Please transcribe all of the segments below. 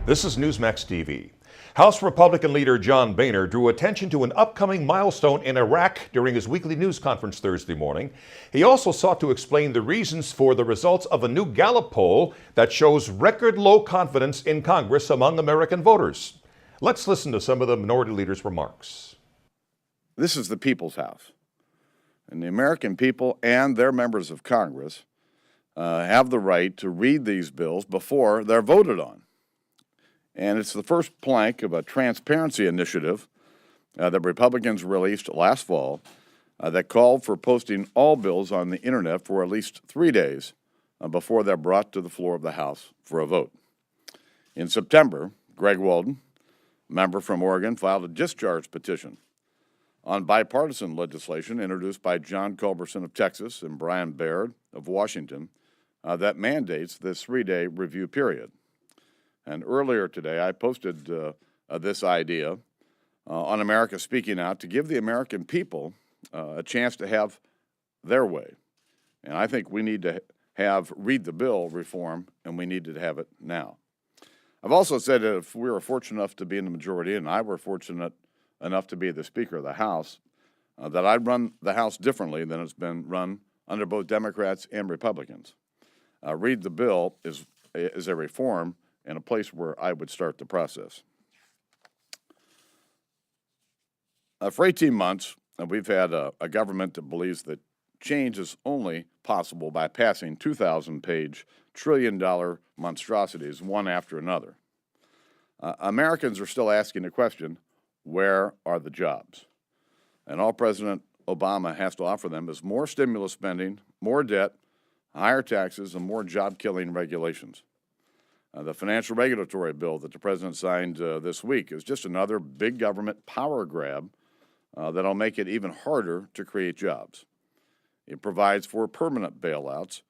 This is Newsmax TV. House Republican Leader John Boehner drew attention to an upcoming milestone in Iraq during his weekly news conference Thursday morning. He also sought to explain the reasons for the results of a new Gallup poll that shows record low confidence in Congress among American voters. Let's listen to some of the minority leader's remarks. This is the people's house, and the American people and their members of Congress have the right to read these bills before they're voted on. And it's the first plank of a transparency initiative that Republicans released last fall that called for posting all bills on the internet for at least 3 days before they're brought to the floor of the House for a vote. In September, Greg Walden, member from Oregon, filed a discharge petition on bipartisan legislation introduced by John Culberson of Texas and Brian Baird of Washington that mandates this 3-day review period. And earlier today, I posted this idea on America Speaking Out to give the American people a chance to have their way. And I think we need to have read the bill reform, and we need to have it now. I've also said that if we were fortunate enough to be in the majority, and I were fortunate enough to be the Speaker of the House, that I'd run the House differently than it's been run under both Democrats and Republicans. Read the bill is a reform and a place where I would start the process. For 18 months, we've had a government that believes that change is only possible by passing 2,000-page, trillion-dollar monstrosities one after another. Americans are still asking the question, where are the jobs? And all President Obama has to offer them is more stimulus spending, more debt, higher taxes, and more job-killing regulations. The financial regulatory bill that the president signed this week is just another big government power grab that'll make it even harder to create jobs. It provides for permanent bailouts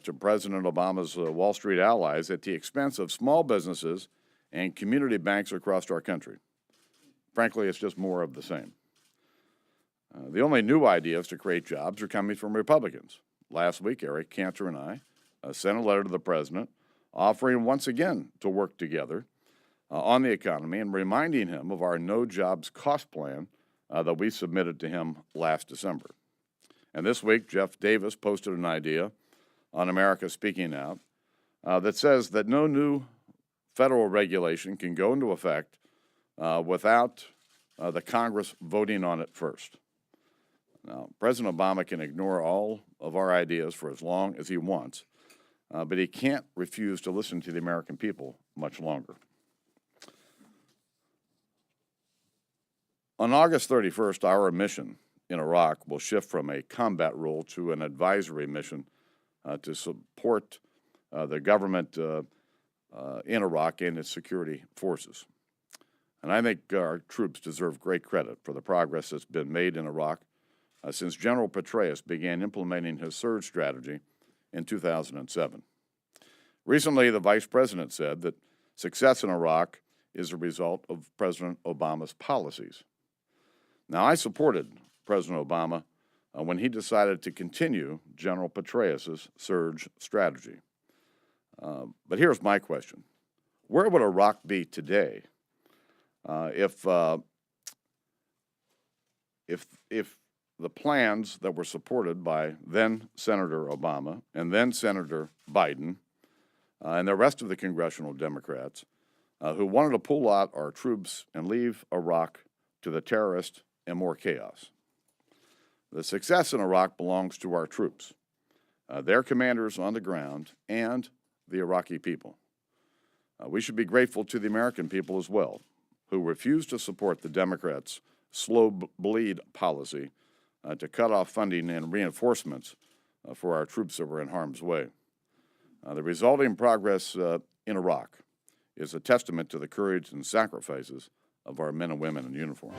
to President Obama's Wall Street allies at the expense of small businesses and community banks across our country. Frankly, it's just more of the same. The only new ideas to create jobs are coming from Republicans. Last week, Eric Cantor and I sent a letter to the president offering once again to work together on the economy and reminding him of our no jobs cost plan that we submitted to him last December. And this week, Jeff Davis posted an idea on America Speaking Out that says that no new federal regulation can go into effect without the Congress voting on it first. Now, President Obama can ignore all of our ideas for as long as he wants, but he can't refuse to listen to the American people much longer. On August 31st, our mission in Iraq will shift from a combat role to an advisory mission to support the government in Iraq and its security forces. And I think our troops deserve great credit for the progress that's been made in Iraq since General Petraeus began implementing his surge strategy in 2007. Recently, the Vice President said that success in Iraq is a result of President Obama's policies. Now, I supported President Obama when he decided to continue General Petraeus' surge strategy. But here's my question. Where would Iraq be today if the plans that were supported by then Senator Obama and then Senator Biden and the rest of the congressional Democrats who wanted to pull out our troops and leave Iraq to the terrorists and more chaos? The success in Iraq belongs to our troops, their commanders on the ground, and the Iraqi people. We should be grateful to the American people as well, who refused to support the Democrats' slow bleed policy to cut off funding and reinforcements for our troops that were in harm's way. The resulting progress in Iraq is a testament to the courage and sacrifices of our men and women in uniform.